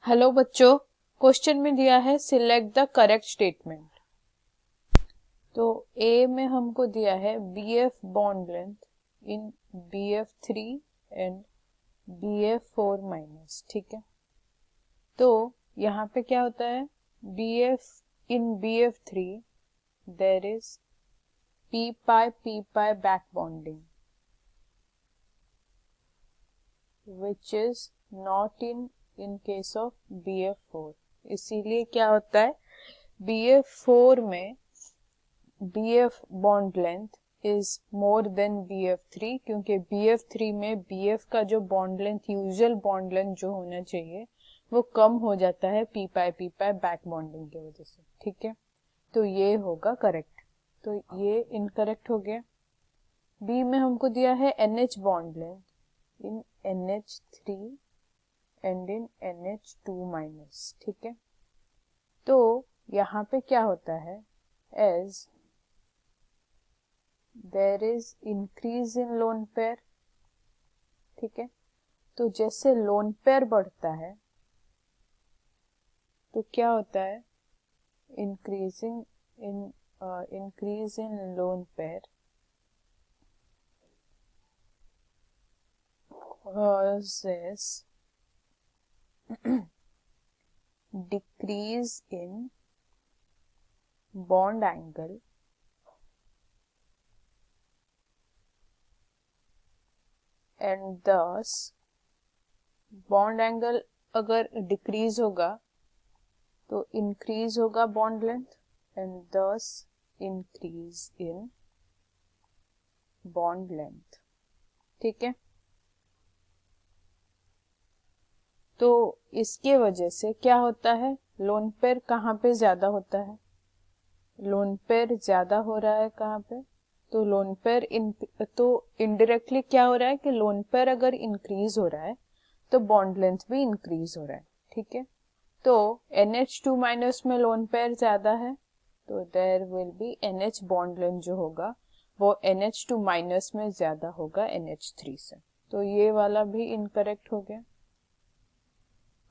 Hello बच्चों, question में दिया है सिलेक्ट द करेक्ट स्टेटमेंट। तो ए में हमको दिया है BF bond length in BF3 and BF4 minus. ठीक है, तो यहाँ पे क्या होता है, BF in BF3 there is P pi back bonding which is not in case of BF4। इसीलिए क्या होता है, BF4 में BF bond length is more than BF3, क्योंकि BF3 में BF का जो bond length, usual bond length जो होना चाहिए वो कम हो जाता है P पाई बैक बॉन्डिंग की वजह से। ठीक है, तो ये होगा करेक्ट, तो ये इनकरेक्ट हो गया। बी में हमको दिया है NH bond length in NH3 and in NH2 minus. ठीक है, तो यहाँ पे क्या होता है, as there is increase in lone pair. ठीक है, तो जैसे लोन पेयर बढ़ता है तो क्या होता है, increasing increase in lone pair causes decrease in bond angle and thus bond angle अगर डिक्रीज होगा तो इंक्रीज होगा bond length and thus increase in bond length. ठीक है, तो इसके वजह से क्या होता है, लोन पेयर कहाँ पे ज्यादा होता है, लोन पेयर ज्यादा हो रहा है कहाँ पे, तो लोन पेयर तो इनडायरेक्टली क्या हो रहा है कि लोन पेयर अगर इंक्रीज हो रहा है तो बॉन्ड लेंथ भी इंक्रीज हो रहा है। ठीक है, तो NH2 माइनस में लोन पेयर ज्यादा है तो there will be NH bond length जो होगा वो NH2 माइनस में ज्यादा होगा NH3 से, तो ये वाला भी इनकरेक्ट हो गया।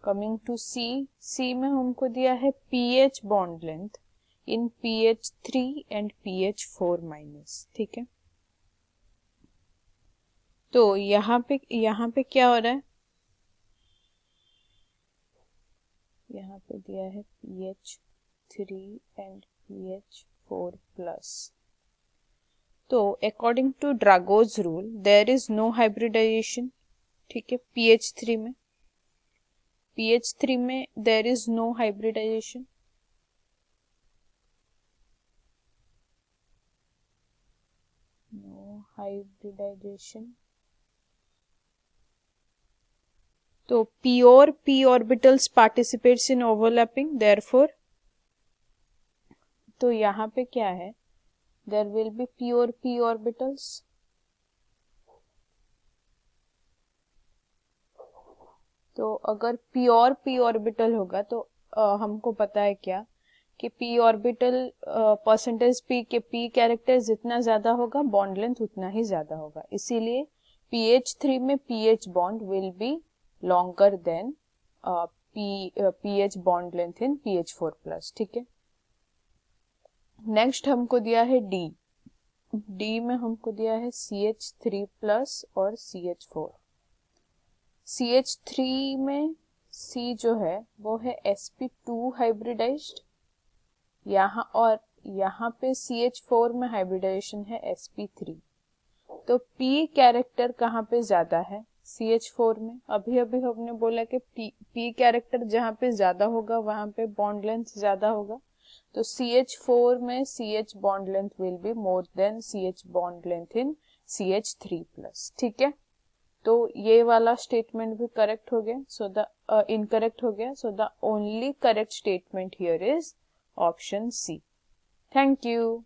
कमिंग टू सी में हमको दिया है PH bond length in PH3 and PH4 minus. ठीक है, तो यहाँ पे क्या हो रहा है, यहाँ पे दिया है PH3 एंड PH4 प्लस। तो according to Drago's rule there is no hybridisation. ठीक है, PH3 में there is no hybridisation. No hybridisation, तो pure p orbitals participates in overlapping, therefore तो यहाँ पे क्या है, there will be pure p orbitals. तो अगर प्योर p ऑर्बिटल होगा तो हमको पता है क्या कि p ऑर्बिटल परसेंटेज p के p कैरेक्टर जितना ज्यादा होगा बॉन्ड लेंथ उतना ही ज्यादा होगा, इसीलिए PH3 में PH bond will be longer than PH bond length in PH4 plus. ठीक है, नेक्स्ट हमको दिया है डी में हमको दिया है CH3 प्लस और CH4। CH3 में C जो है वो है sp2 हाइब्रिडाइज्ड, यहाँ और यहाँ पे CH4 में हाइब्रिडाइजेशन है sp3। तो P कैरेक्टर कहाँ पे ज्यादा है, CH4 में। अभी अभी हमने बोला कि P कैरेक्टर जहाँ पे ज्यादा होगा वहां पे बॉन्ड लेंथ ज्यादा होगा, तो CH4 में CH bond length will be more than CH bond length in CH3 plus. ठीक है, तो ये वाला स्टेटमेंट भी करेक्ट हो गया, सो द इनकरेक्ट हो गया, so the only correct statement here is option C. Thank you.